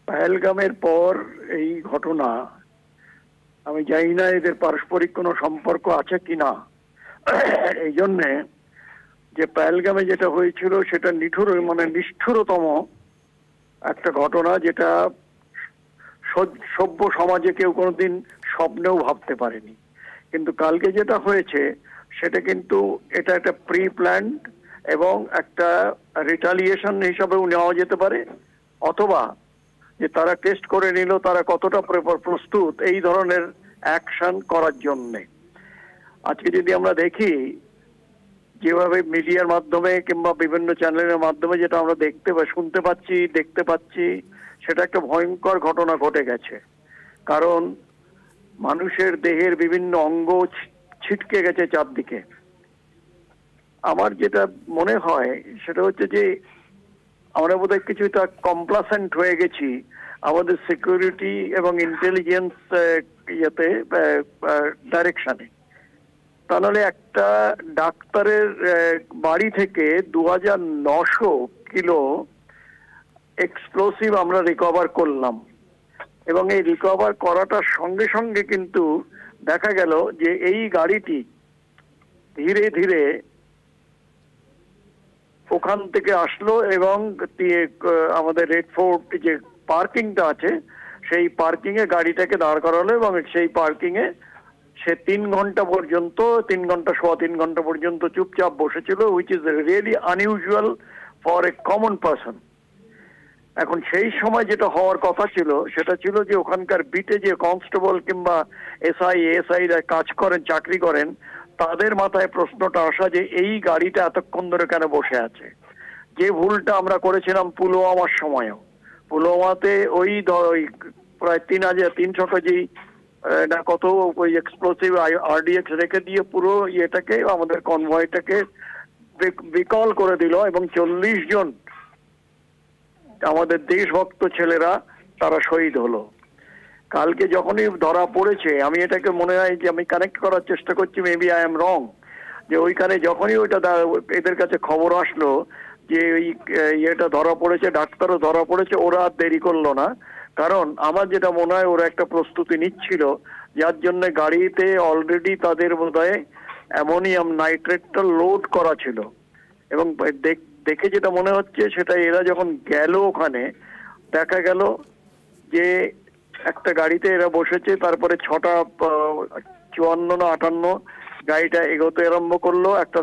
পহেলগামের পর এই ঘটনা, আমি জানি না এদের পারস্পরিক কোনো সম্পর্ক আছে কিনা। এই জন্যে যে পহেলগামে যেটা হয়েছিল সেটা নিষ্ঠুরতম একটা ঘটনা, যেটা সভ্য সমাজে কেউ কোনোদিন স্বপ্নেও ভাবতে পারেনি। কিন্তু কালকে যেটা হয়েছে সেটা কিন্তু এটা একটা প্রি প্ল্যান্ড এবং একটা রিটালিয়েশন হিসাবেও নেওয়া যেতে পারে, অথবা যে তারা টেস্ট করে নিল তারা কতটা প্রস্তুত এই ধরনের অ্যাকশন করার জন্যে। আজকে যদি আমরা দেখি যেভাবে মিডিয়ার মাধ্যমে কিংবা বিভিন্ন চ্যানেলের মাধ্যমে যেটা আমরা শুনতে পাচ্ছি, দেখতে পাচ্ছি, সেটা একটা ভয়ঙ্কর ঘটনা ঘটে গেছে। কারণ মানুষের দেহের বিভিন্ন অঙ্গ ছিটকে গেছে চারদিকে। আমার যেটা মনে হয় সেটা হচ্ছে যে আমরা বোধহয় কিছুটা কমপ্লাসেন্ট হয়ে গেছি আমাদের সিকিউরিটি এবং ইন্টেলিজেন্স ডাইরেকশনে। তা নাহলে একটা ডাক্তারের বাড়ি থেকে 2900 কিলো এক্সপ্লোসিভ আমরা রিকভার করলাম, এবং এই রিকভার করাটার সঙ্গে সঙ্গে কিন্তু দেখা গেল যে এই গাড়িটি ধীরে ধীরে ওখান থেকে আসলো এবং আমাদের রেড ফোর্ট যে পার্কিংটা আছে সেই পার্কিং এ গাড়িটাকে দাঁড় করালো, এবং সেই পার্কিং এ সে 3 ঘন্টা পর্যন্ত 3 ঘন্টা পর্যন্ত চুপচাপ বসেছিল, which is really unusual for a common person. এখন সেই সময় যেটা হওয়ার কথা ছিল সেটা ছিল যে ওখানকার বিটে যে কনস্টেবল কিংবা এসআই রা কাজ করেন, চাকরি করেন, তাদের মাথায় প্রশ্নটা আসা যে এই গাড়িটা এতক্ষণ ধরে কেন বসে আছে। যে ভুলটা আমরা করেছিলাম পুলওয়ামার সময়ও, পুলওয়ামাতে ওই প্রায় 3300 যেই না কত ওই এক্সপ্লোসিভ আরডিএক্স রেখে দিয়ে পুরো ইয়েটাকে, আমাদের কনভয়টাকে বিকল করে দিল, এবং 40 জন আমাদের দেশভক্ত ছেলেরা তারা শহীদ হলো। কালকে যখনই ধরা পড়েছে, আমি এটাকে মনে হয় যে আমি কানেক্ট করার চেষ্টা করছি, মেবি আই এম রং, যে ওইখানে যখনই ওইটা এদের কাছে খবর আসলো যে ওই ইয়েটা ধরা পড়েছে, ডাক্তারও ধরা পড়েছে, ওরা আর দেরি করলো না। কারণ আমার যেটা মনে হয় ওরা একটা প্রস্তুতি নিচ্ছিল, যার জন্য গাড়িতে অলরেডি তাদের বোধহয় অ্যামোনিয়াম নাইট্রেটটা লোড করা ছিল, এবং দেখে যেটা মনে হচ্ছে সেটা এরা যখন গেল ওখানে দেখা গেল যে একটা গাড়িতে এরা বসেছে, তারপরে 6:54 না 58 গাড়িটা এগোতে আরম্ভ করলো, একটা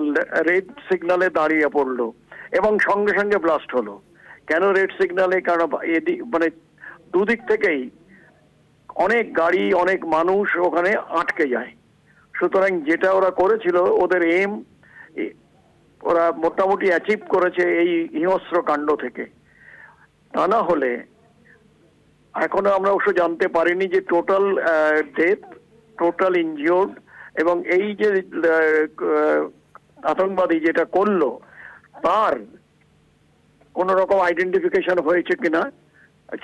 রেড সিগনালে দাঁড়িয়ে পড়লো এবং সঙ্গে সঙ্গে ব্লাস্ট হলো। কেন রেড সিগনালে? কারণ মানে দুদিক থেকেই অনেক গাড়ি, অনেক মানুষ ওখানে আটকে যায়। সুতরাং যেটা ওরা করেছিল, ওদের এম ওরা মোটামুটি অ্যাচিভ করেছে এই হিংস্র কাণ্ড থেকে। তা না হলে এখনো আমরা অবশ্য জানতে পারিনি যে টোটাল ডেথ, টোটাল ইনজিওর্ড, এবং এই যে আতঙ্কবাদী যেটা করলো তার কোন রকম আইডেন্টিফিকেশন হয়েছে কিনা।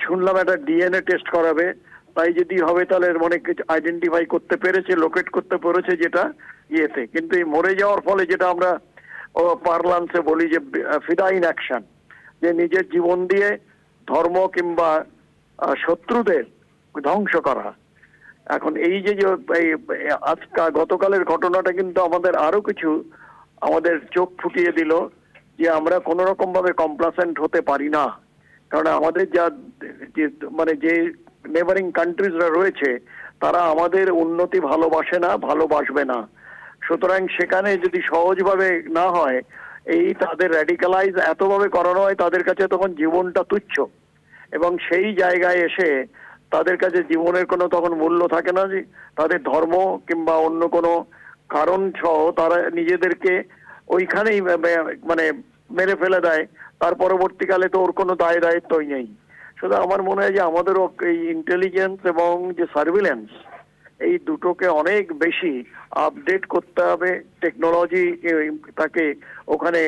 শুনলাম একটা ডিএনএ টেস্ট করাবে, তাই যদি হবে তাহলে অনেক কিছু আইডেন্টিফাই করতে পেরেছে, লোকেট করতে পেরেছে যেটা ইয়েতে। কিন্তু এই মরে যাওয়ার ফলে যেটা আমরা পার্লান্সে বলি যে ফিদাইন অ্যাকশন, যে নিজের জীবন দিয়ে ধর্ম কিংবা শত্রুদের ধ্বংস করা। এখন এই যে গতকালের ঘটনাটা কিন্তু আমাদের আরো কিছু আমাদের চোখ ফুটিয়ে দিল যে আমরা কোন রকম ভাবে কমপ্লাসেন্ট হতে পারি না। কারণ আমাদের মানে যে নেবারিং কান্ট্রিজরা রয়েছে তারা আমাদের উন্নতি ভালোবাসে না, ভালোবাসবে না। সুতরাং সেখানে যদি সহজভাবে না হয়, এই তাদের র্যাডিক্যালাইজ এতভাবে করানো হয়, তাদের কাছে তখন জীবনটা তুচ্ছ, এবং সেই জায়গায় এসে তাদের কাছে জীবনের কোনো তখন মূল্য থাকে না। যে তাদের ধর্ম কিংবা অন্য কোনো কারণ সহ তারা নিজেদেরকে ওইখানেই মানে মেরে ফেলে দেয়। তার পরবর্তীকালে তো ওর কোনো দায়িত্বই নেই। শুধু আমার মনে হয় যে আমাদেরও এই ইন্টেলিজেন্স এবং যে সার্ভিলেন্স, এই দুটোকে অনেক বেশি আপডেট করতে হবে। টেকনোলজি তাকে ওখানে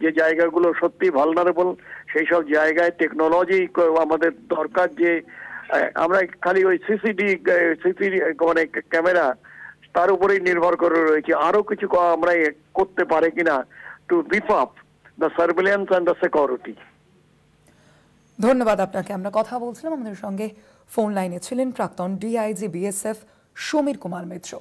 যে জায়গাগুলো সত্যি ভালনারেবল, সেই সব জায়গায় টেকনোলজি আমাদের দরকার। যে আমরা খালি ওই সিসিডি মানে ক্যামেরা তার উপরেই নির্ভর করে রয়েছে, আরো কিছু আমরা করতে পারে কিনা to beef up the surveillance and the security. ধন্যবাদ আপনাকে। আমরা কথা বলছিলাম, আমাদের সঙ্গে ফোন লাইনে ছিলেন প্রাক্তন ডিআইজি বিএসএফ সমীর কুমার মিত্র।